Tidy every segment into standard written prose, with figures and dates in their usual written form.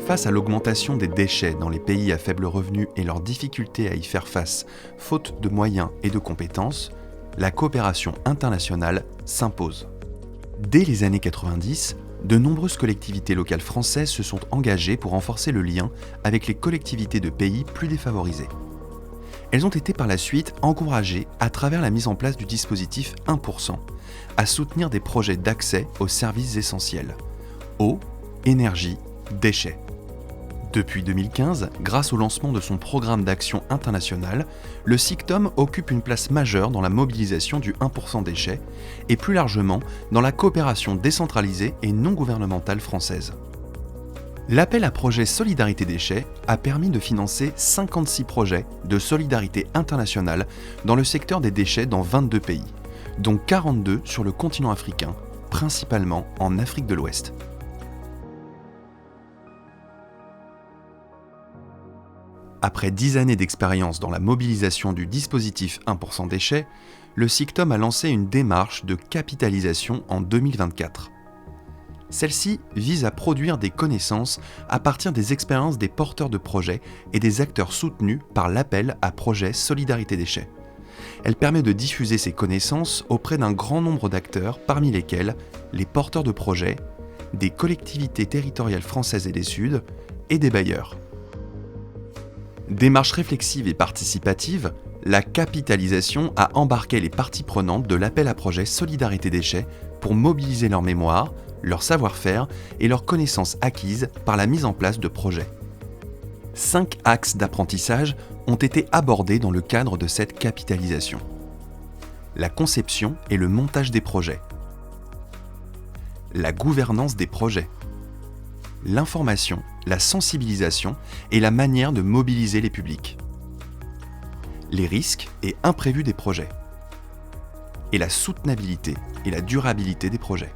Face à l'augmentation des déchets dans les pays à faible revenu et leur difficulté à y faire face, faute de moyens et de compétences, la coopération internationale s'impose. Dès les années 90, de nombreuses collectivités locales françaises se sont engagées pour renforcer le lien avec les collectivités de pays plus défavorisés. Elles ont été par la suite encouragées, à travers la mise en place du dispositif 1%, à soutenir des projets d'accès aux services essentiels – eau, énergie, déchets. Depuis 2015, grâce au lancement de son programme d'action international, le SICTOM occupe une place majeure dans la mobilisation du 1% déchets et plus largement dans la coopération décentralisée et non gouvernementale française. L'appel à projet Solidarité Déchets a permis de financer 56 projets de solidarité internationale dans le secteur des déchets dans 22 pays, dont 42 sur le continent africain, principalement en Afrique de l'Ouest. Après 10 années d'expérience dans la mobilisation du dispositif 1% déchets, le SICTOM a lancé une démarche de capitalisation en 2024. Celle-ci vise à produire des connaissances à partir des expériences des porteurs de projets et des acteurs soutenus par l'appel à projet Solidarité Déchets. Elle permet de diffuser ces connaissances auprès d'un grand nombre d'acteurs, parmi lesquels les porteurs de projets, des collectivités territoriales françaises et des Suds et des bailleurs. Démarche réflexive et participative, la capitalisation a embarqué les parties prenantes de l'appel à projet Solidarité Déchets pour mobiliser leur mémoire, leur savoir-faire et leurs connaissances acquises par la mise en place de projets. 5 axes d'apprentissage ont été abordés dans le cadre de cette capitalisation. La conception et le montage des projets. La gouvernance des projets. L'information, la sensibilisation et la manière de mobiliser les publics. Les risques et imprévus des projets. Et la soutenabilité et la durabilité des projets.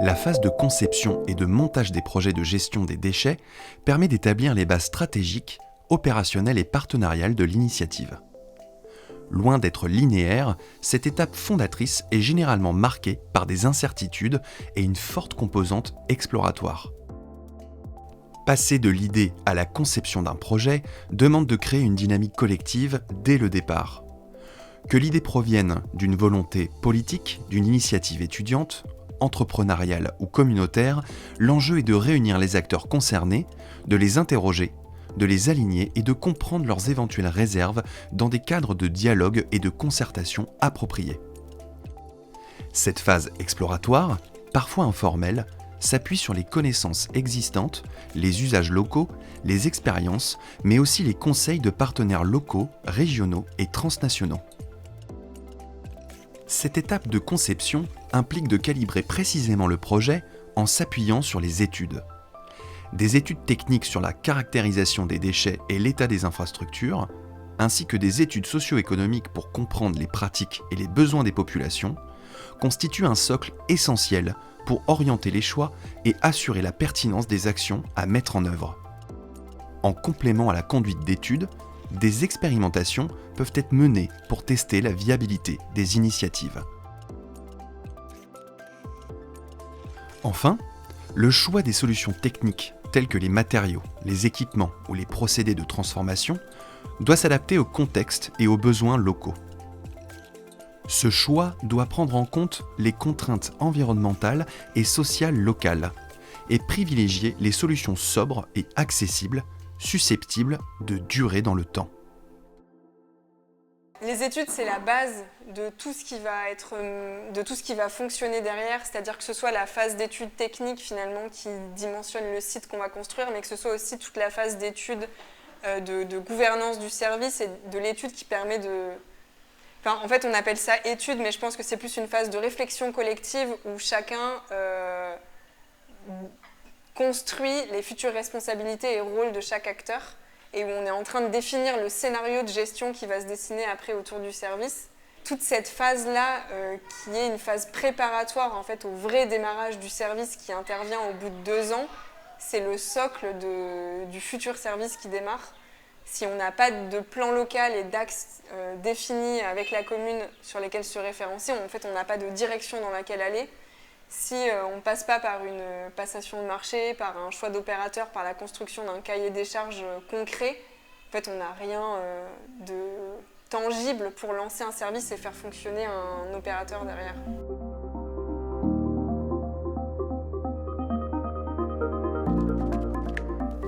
La phase de conception et de montage des projets de gestion des déchets permet d'établir les bases stratégiques, opérationnelles et partenariales de l'initiative. Loin d'être linéaire, cette étape fondatrice est généralement marquée par des incertitudes et une forte composante exploratoire. Passer de l'idée à la conception d'un projet demande de créer une dynamique collective dès le départ. Que l'idée provienne d'une volonté politique, d'une initiative étudiante, entrepreneuriale ou communautaire, l'enjeu est de réunir les acteurs concernés, de les interroger, de les aligner et de comprendre leurs éventuelles réserves dans des cadres de dialogue et de concertation appropriés. Cette phase exploratoire, parfois informelle, s'appuie sur les connaissances existantes, les usages locaux, les expériences, mais aussi les conseils de partenaires locaux, régionaux et transnationaux. Cette étape de conception implique de calibrer précisément le projet en s'appuyant sur les études. Des études techniques sur la caractérisation des déchets et l'état des infrastructures, ainsi que des études socio-économiques pour comprendre les pratiques et les besoins des populations, constituent un socle essentiel pour orienter les choix et assurer la pertinence des actions à mettre en œuvre. En complément à la conduite d'études, des expérimentations peuvent être menées pour tester la viabilité des initiatives. Enfin, le choix des solutions techniques telles que les matériaux, les équipements ou les procédés de transformation doit s'adapter au contexte et aux besoins locaux. Ce choix doit prendre en compte les contraintes environnementales et sociales locales et privilégier les solutions sobres et accessibles, susceptibles de durer dans le temps. Les études, c'est la base de tout ce qui va fonctionner derrière, c'est-à-dire que ce soit la phase d'études techniques finalement qui dimensionne le site qu'on va construire, mais que ce soit aussi toute la phase d'études de gouvernance du service et de l'étude qui permet de... Enfin, en fait, on appelle ça étude, mais je pense que c'est plus une phase de réflexion collective où chacun construit les futures responsabilités et rôles de chaque acteur et où on est en train de définir le scénario de gestion qui va se dessiner après autour du service. Toute cette phase-là, qui est une phase préparatoire en fait, au vrai démarrage du service qui intervient au bout de 2 ans, c'est le socle du futur service qui démarre. si on n'a pas de plan local et d'axes définis avec la commune sur lesquels se référencer, en fait, on n'a pas de direction dans laquelle aller. Si on ne passe pas par une passation de marché, par un choix d'opérateur, par la construction d'un cahier des charges concret, en fait, on n'a rien de tangible pour lancer un service et faire fonctionner un opérateur derrière.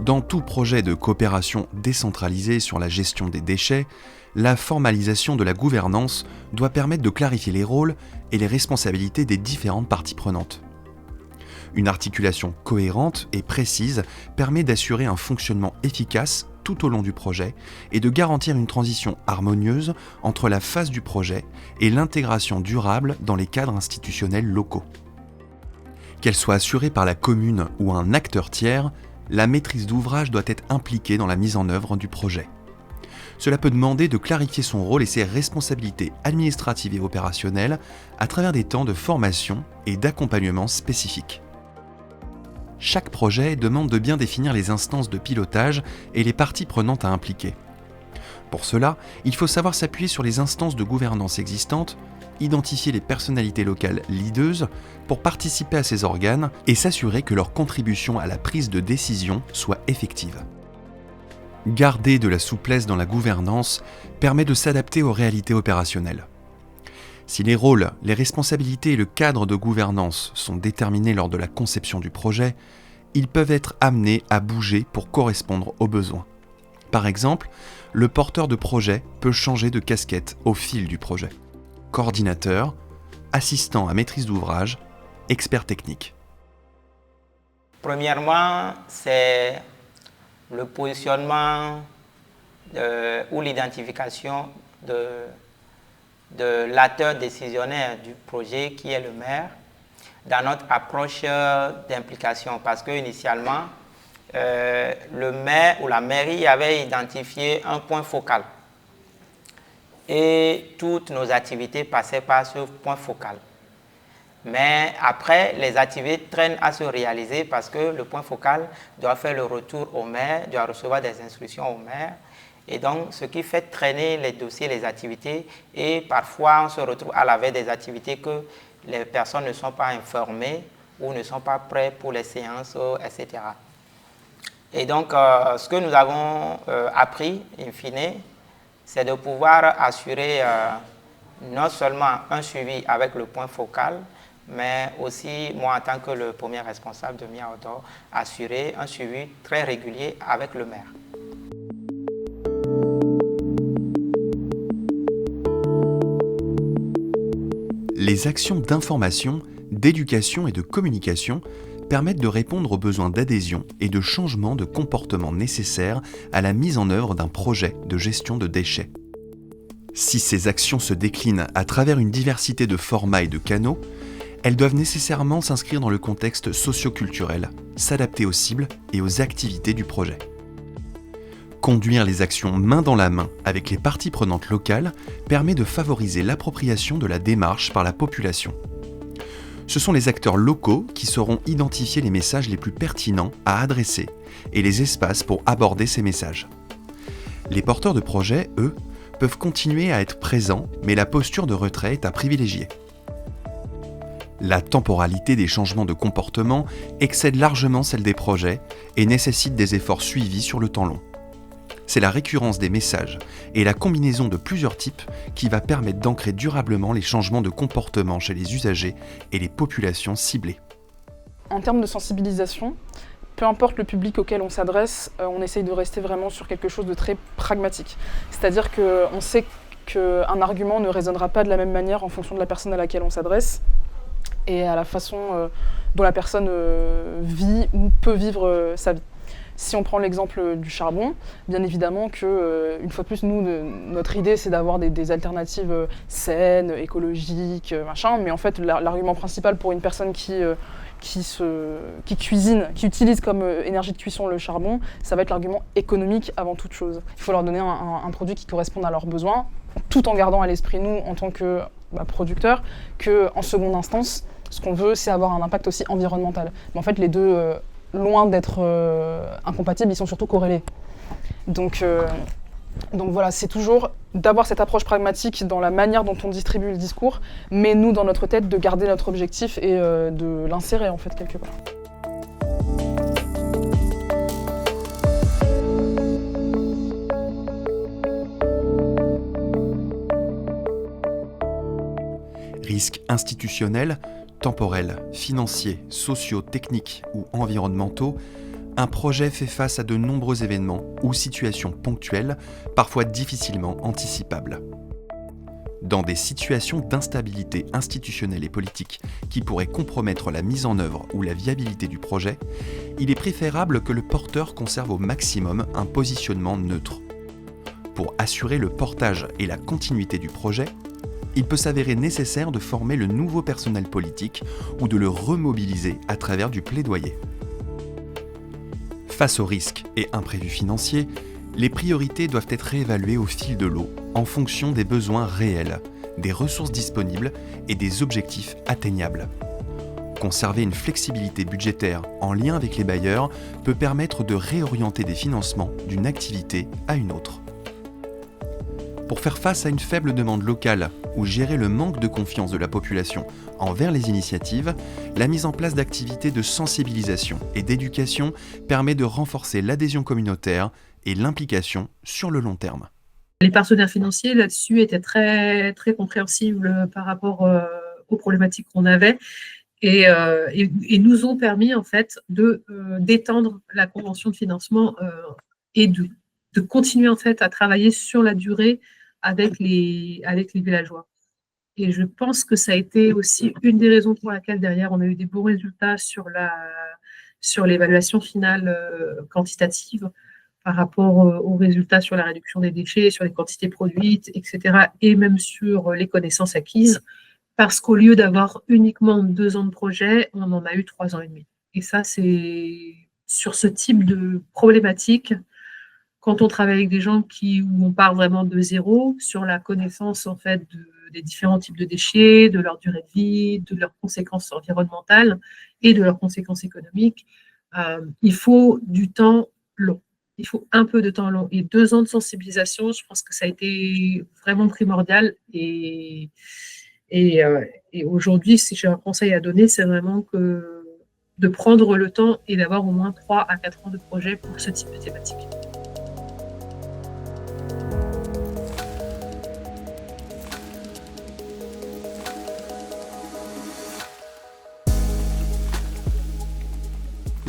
Dans tout projet de coopération décentralisée sur la gestion des déchets, la formalisation de la gouvernance doit permettre de clarifier les rôles et les responsabilités des différentes parties prenantes. Une articulation cohérente et précise permet d'assurer un fonctionnement efficace tout au long du projet et de garantir une transition harmonieuse entre la phase du projet et l'intégration durable dans les cadres institutionnels locaux. Qu'elle soit assurée par la commune ou un acteur tiers, la maîtrise d'ouvrage doit être impliquée dans la mise en œuvre du projet. Cela peut demander de clarifier son rôle et ses responsabilités administratives et opérationnelles à travers des temps de formation et d'accompagnement spécifiques. Chaque projet demande de bien définir les instances de pilotage et les parties prenantes à impliquer. Pour cela, il faut savoir s'appuyer sur les instances de gouvernance existantes, identifier les personnalités locales leaders pour participer à ces organes et s'assurer que leur contribution à la prise de décision soit effective. Garder de la souplesse dans la gouvernance permet de s'adapter aux réalités opérationnelles. Si les rôles, les responsabilités et le cadre de gouvernance sont déterminés lors de la conception du projet, ils peuvent être amenés à bouger pour correspondre aux besoins. Par exemple, le porteur de projet peut changer de casquette au fil du projet. Coordinateur, assistant à maîtrise d'ouvrage, expert technique. Premièrement, c'est le positionnement ou l'identification de l'acteur décisionnaire du projet qui est le maire dans notre approche d'implication parce qu'initialement, le maire ou la mairie avait identifié un point focal. Et toutes nos activités passaient par ce point focal. Mais après, les activités traînent à se réaliser parce que le point focal doit faire le retour au maire, doit recevoir des instructions au maire. Et donc, ce qui fait traîner les dossiers, les activités, et parfois on se retrouve à la veille des activités que les personnes ne sont pas informées ou ne sont pas prêtes pour les séances, etc. Et donc, ce que nous avons appris, in fine, c'est de pouvoir assurer non seulement un suivi avec le point focal, mais aussi, moi, en tant que le premier responsable de Mia Outdoor, assurer un suivi très régulier avec le maire. Les actions d'information, d'éducation et de communication permettent de répondre aux besoins d'adhésion et de changement de comportement nécessaires à la mise en œuvre d'un projet de gestion de déchets. Si ces actions se déclinent à travers une diversité de formats et de canaux, elles doivent nécessairement s'inscrire dans le contexte socio-culturel, s'adapter aux cibles et aux activités du projet. Conduire les actions main dans la main avec les parties prenantes locales permet de favoriser l'appropriation de la démarche par la population. Ce sont les acteurs locaux qui sauront identifier les messages les plus pertinents à adresser et les espaces pour aborder ces messages. Les porteurs de projets, eux, peuvent continuer à être présents, mais la posture de retrait est à privilégier. La temporalité des changements de comportement excède largement celle des projets et nécessite des efforts suivis sur le temps long. C'est la récurrence des messages et la combinaison de plusieurs types qui va permettre d'ancrer durablement les changements de comportement chez les usagers et les populations ciblées. En termes de sensibilisation, peu importe le public auquel on s'adresse, on essaye de rester vraiment sur quelque chose de très pragmatique. C'est-à-dire qu'on sait qu'un argument ne résonnera pas de la même manière en fonction de la personne à laquelle on s'adresse et à la façon dont la personne vit ou peut vivre sa vie. Si on prend l'exemple du charbon, bien évidemment que, une fois de plus, nous, notre idée, c'est d'avoir des alternatives saines, écologiques, machin. Mais en fait, l'argument principal pour une personne qui cuisine, qui utilise comme énergie de cuisson le charbon, ça va être l'argument économique avant toute chose. Il faut leur donner un produit qui corresponde à leurs besoins, tout en gardant à l'esprit, nous, en tant que producteurs, qu'en seconde instance, ce qu'on veut, c'est avoir un impact aussi environnemental. Mais en fait, les deux... loin d'être incompatibles, ils sont surtout corrélés. Donc voilà, c'est toujours d'avoir cette approche pragmatique dans la manière dont on distribue le discours, mais nous, dans notre tête, de garder notre objectif et de l'insérer, en fait, quelque part. Risques institutionnels, temporels, financiers, sociaux, techniques ou environnementaux, un projet fait face à de nombreux événements ou situations ponctuelles, parfois difficilement anticipables. Dans des situations d'instabilité institutionnelle et politique qui pourraient compromettre la mise en œuvre ou la viabilité du projet, il est préférable que le porteur conserve au maximum un positionnement neutre. Pour assurer le portage et la continuité du projet, il peut s'avérer nécessaire de former le nouveau personnel politique ou de le remobiliser à travers du plaidoyer. Face aux risques et imprévus financiers, les priorités doivent être réévaluées au fil de l'eau en fonction des besoins réels, des ressources disponibles et des objectifs atteignables. Conserver une flexibilité budgétaire en lien avec les bailleurs peut permettre de réorienter des financements d'une activité à une autre. Pour faire face à une faible demande locale ou gérer le manque de confiance de la population envers les initiatives, la mise en place d'activités de sensibilisation et d'éducation permet de renforcer l'adhésion communautaire et l'implication sur le long terme. Les partenaires financiers là-dessus étaient très, très compréhensibles par rapport aux problématiques qu'on avait et nous ont permis en fait d'étendre la convention de financement et de continuer en fait à travailler sur la durée avec les villageois. Et je pense que ça a été aussi une des raisons pour laquelle derrière on a eu des bons résultats sur l'évaluation finale quantitative par rapport aux résultats sur la réduction des déchets, sur les quantités produites, etc. et même sur les connaissances acquises, parce qu'au lieu d'avoir uniquement 2 ans de projet, on en a eu 3 ans et demi. Et ça, c'est sur ce type de problématique. Quand on travaille avec des gens où on part vraiment de zéro sur la connaissance en fait des différents types de déchets, de leur durée de vie, de leurs conséquences environnementales et de leurs conséquences économiques, il faut du temps long. Il faut un peu de temps long. Et 2 ans de sensibilisation, je pense que ça a été vraiment primordial. Et aujourd'hui, si j'ai un conseil à donner, c'est vraiment de prendre le temps et d'avoir au moins 3 à 4 ans de projet pour ce type de thématique.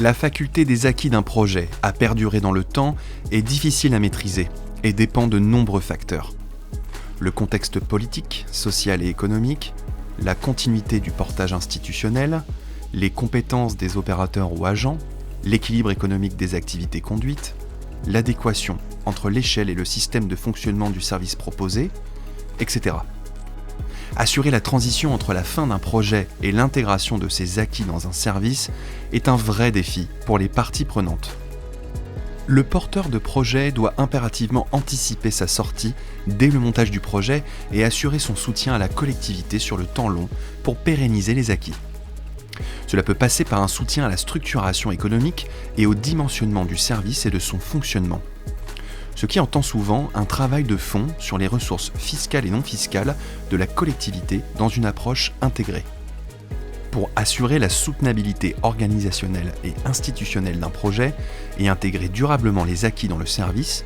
La faculté des acquis d'un projet à perdurer dans le temps est difficile à maîtriser et dépend de nombreux facteurs. Le contexte politique, social et économique, la continuité du portage institutionnel, les compétences des opérateurs ou agents, l'équilibre économique des activités conduites, l'adéquation entre l'échelle et le système de fonctionnement du service proposé, etc. Assurer la transition entre la fin d'un projet et l'intégration de ses acquis dans un service est un vrai défi pour les parties prenantes. Le porteur de projet doit impérativement anticiper sa sortie dès le montage du projet et assurer son soutien à la collectivité sur le temps long pour pérenniser les acquis. Cela peut passer par un soutien à la structuration économique et au dimensionnement du service et de son fonctionnement. Ce qui entend souvent un travail de fond sur les ressources fiscales et non fiscales de la collectivité dans une approche intégrée. Pour assurer la soutenabilité organisationnelle et institutionnelle d'un projet et intégrer durablement les acquis dans le service,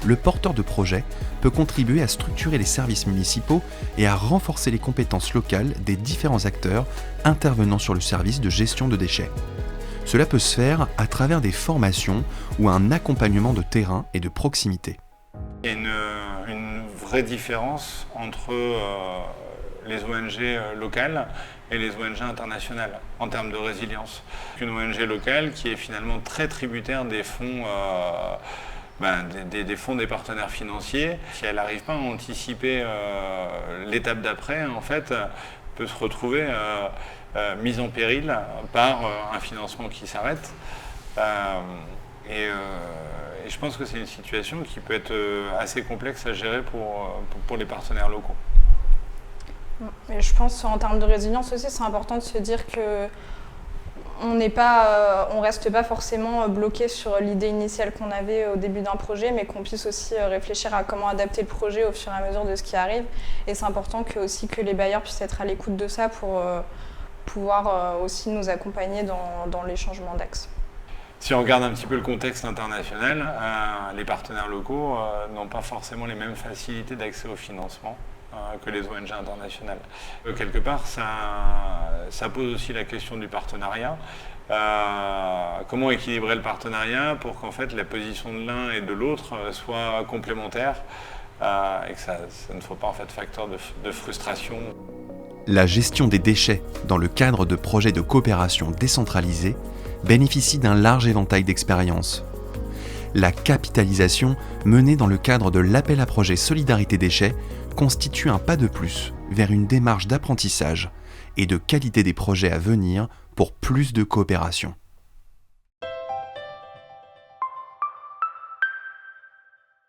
le porteur de projet peut contribuer à structurer les services municipaux et à renforcer les compétences locales des différents acteurs intervenant sur le service de gestion de déchets. Cela peut se faire à travers des formations ou un accompagnement de terrain et de proximité. Il y a une vraie différence entre les ONG locales et les ONG internationales en termes de résilience. Une ONG locale qui est finalement très tributaire des fonds, des fonds des partenaires financiers, si elle n'arrive pas à anticiper l'étape d'après, en fait, peut se retrouver mise en péril par un financement qui s'arrête. Et je pense que c'est une situation qui peut être assez complexe à gérer pour les partenaires locaux. Et je pense en termes de résilience aussi, c'est important de se dire que on reste pas forcément bloqué sur l'idée initiale qu'on avait au début d'un projet, mais qu'on puisse aussi réfléchir à comment adapter le projet au fur et à mesure de ce qui arrive. Et c'est important que les bailleurs puissent être à l'écoute de ça pour pouvoir aussi nous accompagner dans les changements d'axe. Si on regarde un petit peu le contexte international, les partenaires locaux n'ont pas forcément les mêmes facilités d'accès au financement que les ONG internationales. Quelque part, ça pose aussi la question du partenariat. Comment équilibrer le partenariat pour qu'en fait la position de l'un et de l'autre soit complémentaire et que ça ne soit pas en fait facteur de frustration. La gestion des déchets dans le cadre de projets de coopération décentralisés bénéficie d'un large éventail d'expériences. La capitalisation menée dans le cadre de l'appel à projet Solidarité Déchets constitue un pas de plus vers une démarche d'apprentissage et de qualité des projets à venir pour plus de coopération.